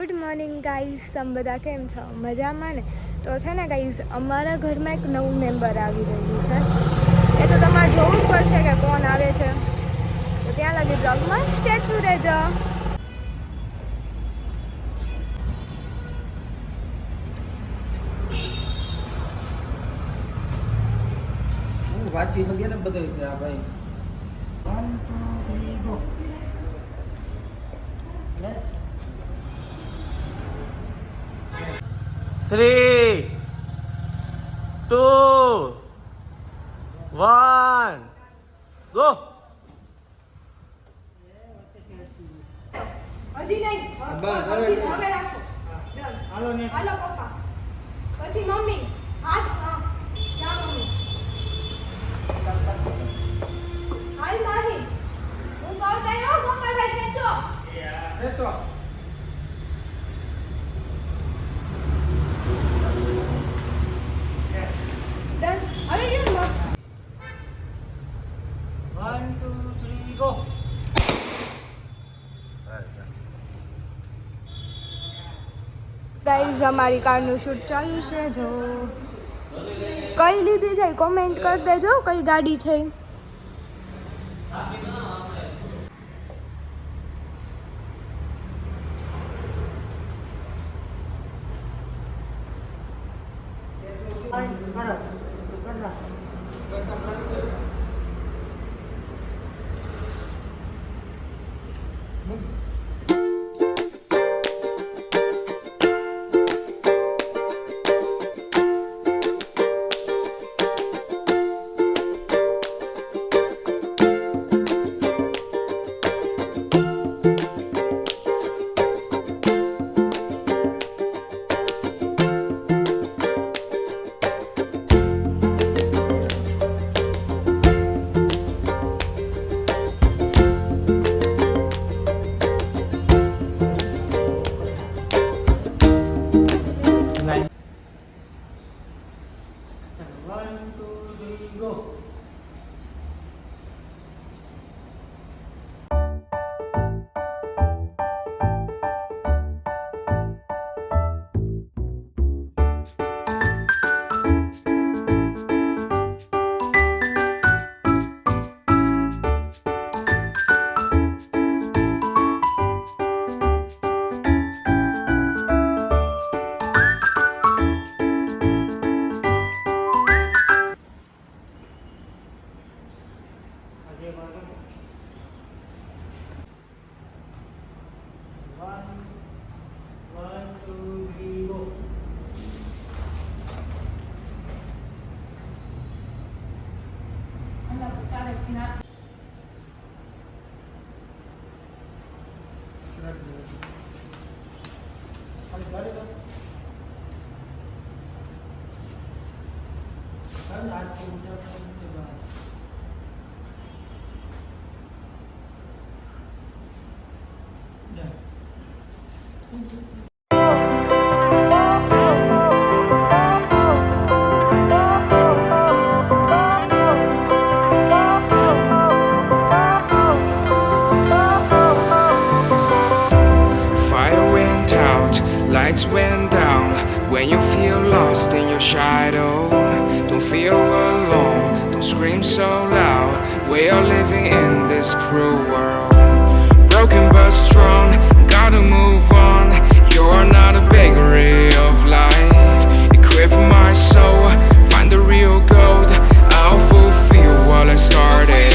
Good morning guys, તમે બધા કેમ છો? મજામાં ને? તો છે ને ગાઈઝ, અમારા ઘરમાં એક નવું મેમ્બર આવી રહ્યું છે. એ તો તમારે જોવું જ પડશે કે કોણ આવે છે. તો ત્યાં લગી બ્લોગમાં સ્ટેચ્યુ રહેજો. વાંચી લગે ને બધા ભાઈ 1 2 3 ગો યસ 3 2 1 ગો. હજી નહીં, બસ હવે રાખો. હાલો ને હાલો પપ્પા, પછી મમ્મી. હા જા મમ્મી. હાલ માહી, હું કહું તૈયાર પપ્પા ભાઈ કેજો. એ તો દસ હવે યુ લો. 1 2 3 ગો. ગાઈઝ, અમારી કારનું શૂટ ચાલુ છે. જો કઈ લીધી છે કોમેન્ટ કરી દેજો, કઈ ગાડી છે. Fire went out, lights went down. When you feel lost in your shadow, don't feel alone, don't scream so loud. We are living in this cruel world. Broken but strong, gotta move on. You're not a bakery of life. Equip my soul, find the real gold. I'll fulfill what I started.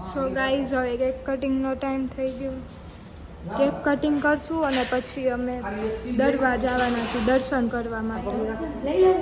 So guys હવે cake કટિંગનો time થઈ ગયો. Cake cutting કરશું અને પછી અમે દરવા જવાના છીએ દર્શન કરવા માટે. લઈ લો.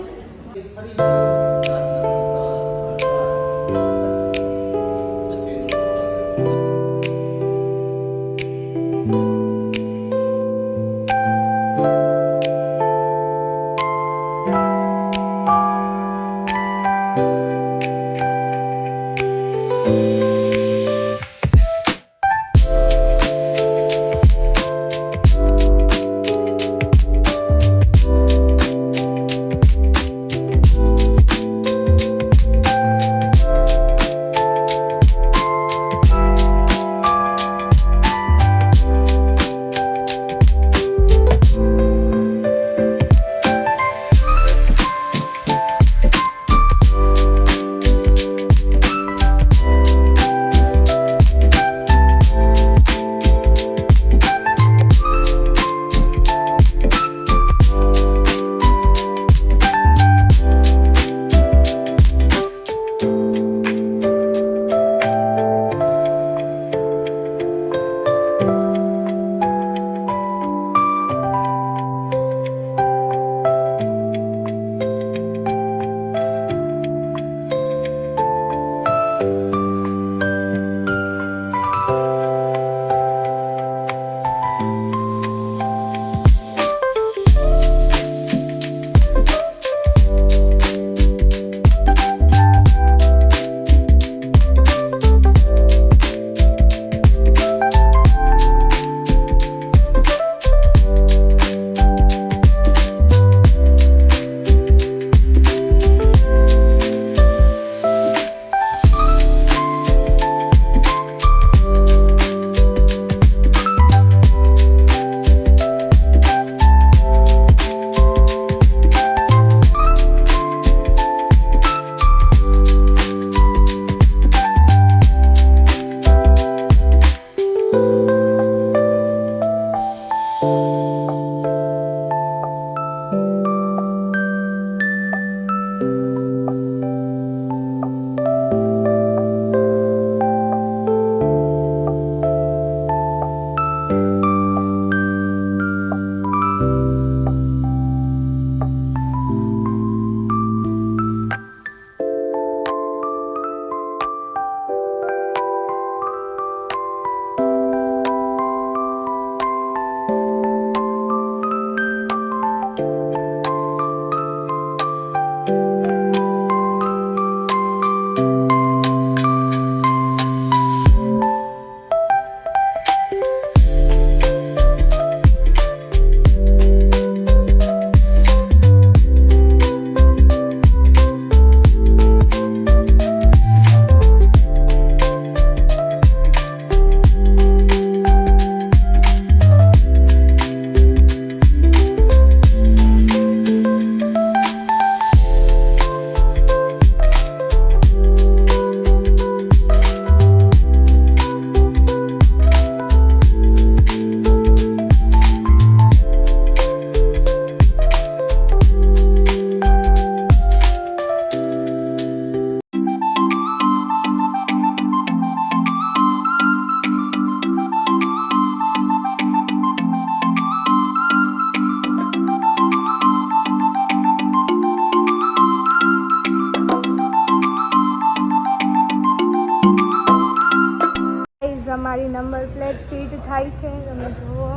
અમારી નંબર પ્લેટ ફિટ થાય છે તમે જુઓ.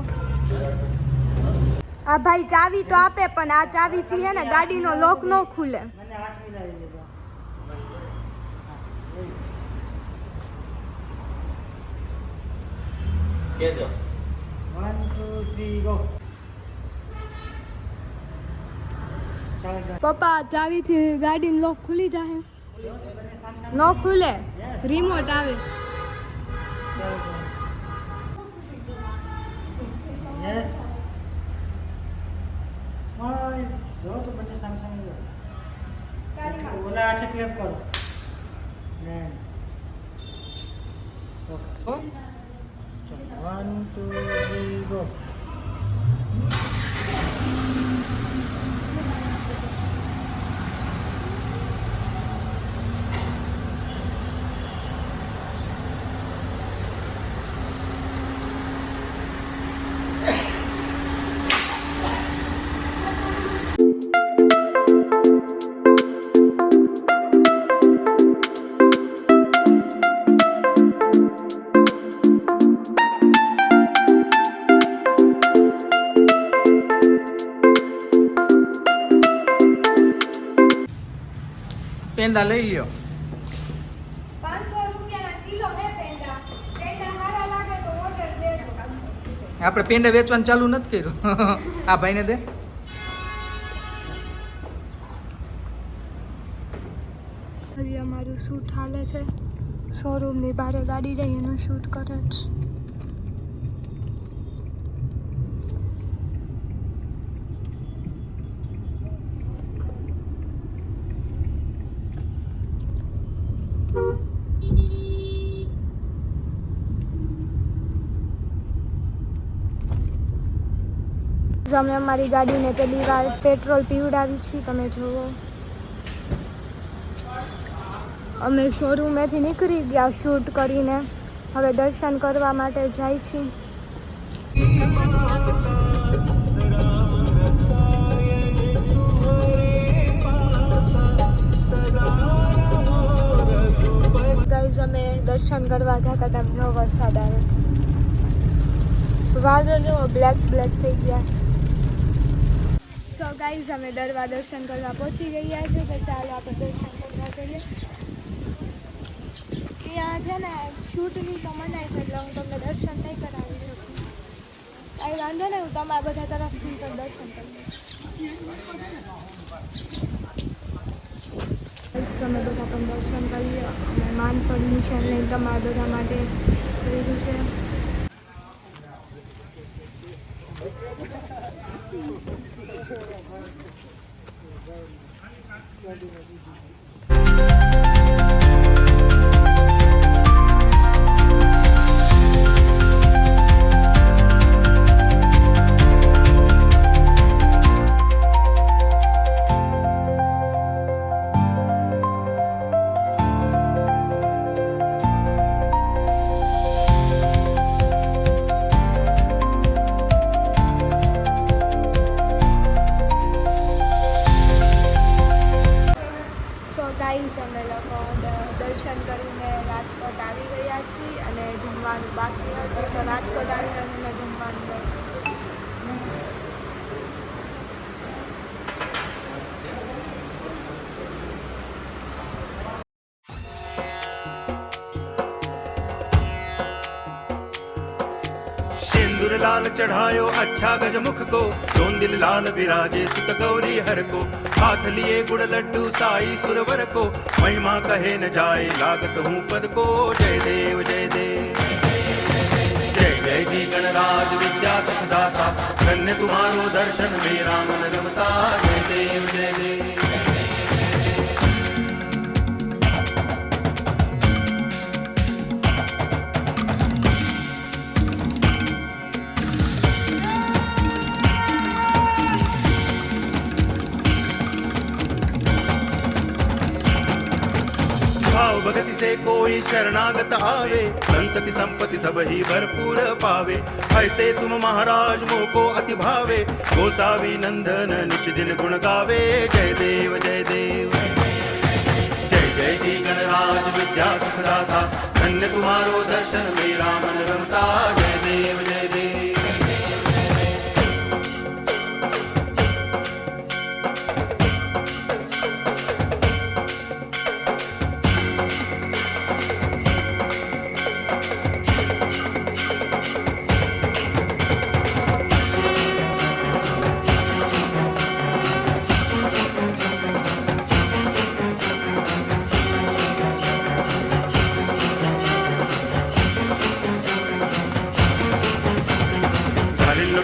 આ ભાઈ ચાવી તો આપે પણ આ ચાવીથી છે ને ગાડીનો લોક ન ખુલે. પપ્પા ચાવીથી ગાડીનો લોક ખુલી જાય? ન ખુલે, રિમોટ આવે. Yes. Smile. જો તો પછી સામે સામે જો. ઓલા હાથે ક્લેપ કરો. Then. Okay. 1, 2, 3, go. પેંડા લઈ લ્યો. 500 રૂપિયાના કિલો હે પેંડા. પેંડા સારા લાગે તો ઓર્ડર દેજો. આપણે પેંડા વેચવાનું ચાલુ નથી કર્યું. આ ભાઈને દે. હજી અમારું શૂટ હાલે છે. શોરૂમની બહાર ગાડી જાય એનું શૂટ કરે છે. અમે અમારી ગાડીને પહેલી વાર પેટ્રોલ પીવડાવી છીએ. તમે જુઓ, અમે શોરૂમેથી નીકળી ગયા શૂટ કરીને. હવે દર્શન કરવા માટે જાય છીએ. ગાઈઝ, અમે દર્શન કરવા ગયા હતા ત્યાં વરસાદ આવે છે. વાદળો બ્લેક થઈ ગયા. સો ગાઈઝ, અમે દર્શન કરવા પહોંચી ગયા છે. તો ચાલો આપણે દર્શન કરવા જઈએ. ત્યાં છે ને શૂટની તો મનાય છે, એટલે હું તમને દર્શન નહીં કરાવી શકું. કાંઈ વાંધો નહીં, હું તમારા બધા તરફથી તો દર્શન કરી અમે બધા પણ દર્શન કરીએ. અને માન પરમિશન લઈને તમારા બધા માટે કર્યું છે. અમે લોકો દર્શન કરીને રાજકોટ આવી ગયા છીએ અને જમવાનું બાકી હતું. તો રાજકોટ આવીને અમે જમવાનું सिंदूर लाल चढ़ायो अच्छा गजमुख को, जोन दिल लाल विराजे सुत गौरी हर को, हाथ लिए गुड़ लड्डू साई सुरवर को, महिमा कहे न जाए लागत हूँ पद को। जय देव जय देव जय जय जी गणराज विद्या सुखदाता, धन्य तुम्हारो दर्शन मेरा मन रमता। जय देव जय देव भगति से कोई शरणागत आवे, संतति संपत्ति सब ही भरपूर पावे। ऐसे तुम महाराज मोको अति भावे, गोसावी नंदन निच दिन गुण गावे। जय देव जय देव जय जय जी गणराज विद्या सुखदाता, धन्य तुम्हारो दर्शन मेरा मन रमता। जय देव जय देव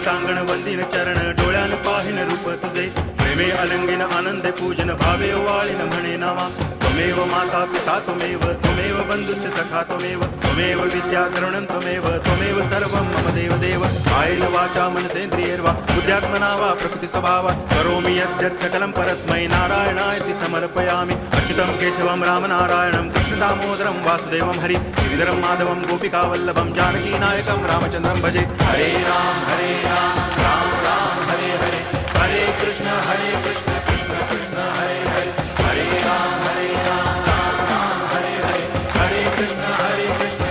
टांगण वंदिन चरण डोळ्यान पाहिन रूप तुझे, प्रेमे अलंगिन आनंदे पूजन भावे वाळीन म्हणे नावा। त्वमेव माता पिता त्वमेव, त्वमेव बंधुश्च सखा त्वमेव, त्वमेव विद्या करुणं त्वमेव, त्वमेव सर्वं मम देव देव। कायेन वाचा मनसेन्द्रियैर्वा बुद्ध्यात्मना वा प्रकृति स्वभावा, करोमि यद्यत् सकलं परस्मै नारायणायति समर्पयामि। अच्युतं केशवं रामनारायणं कृष्ण दामोदरं वासुदेवं हरि गिरिधरं माधवं गोपिकावल्लभं जानकी नायकं रामचन्द्रं भजे। हरे राम राम राम हरे हरे, हरे कृष्ण कृष्ण कृष्ण हरे हरे, हरे राम राम राम हरे हरे, हरे कृष्ण कृष्ण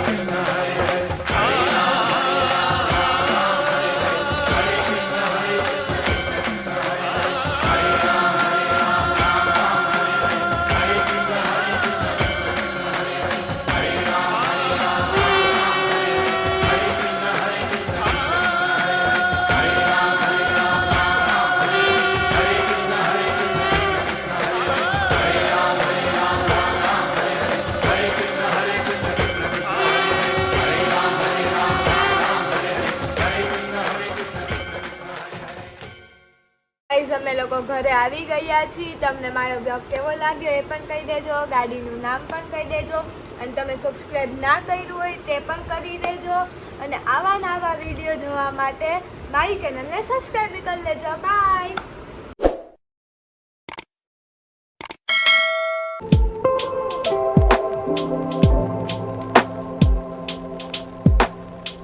कृष्ण हरे हरे, हरे कृष्ण कृष्ण कृष्ण हरे हरे, हरे राम राम राम हरे हरे, हरे ઘરે આવી ગયા છીએ. તમને મારો બ્લોગ કેવો લાગ્યો એ પણ કહી દેજો, ગાડીનું નામ પણ કહી દેજો, અને તમે સબસ્ક્રાઈબ ના કર્યું હોય તે પણ કરી દેજો. અને આવા વિડીયો જોવા માટે મારી ચેનલને સબસ્ક્રાઈબ કરી લેજો. બાય.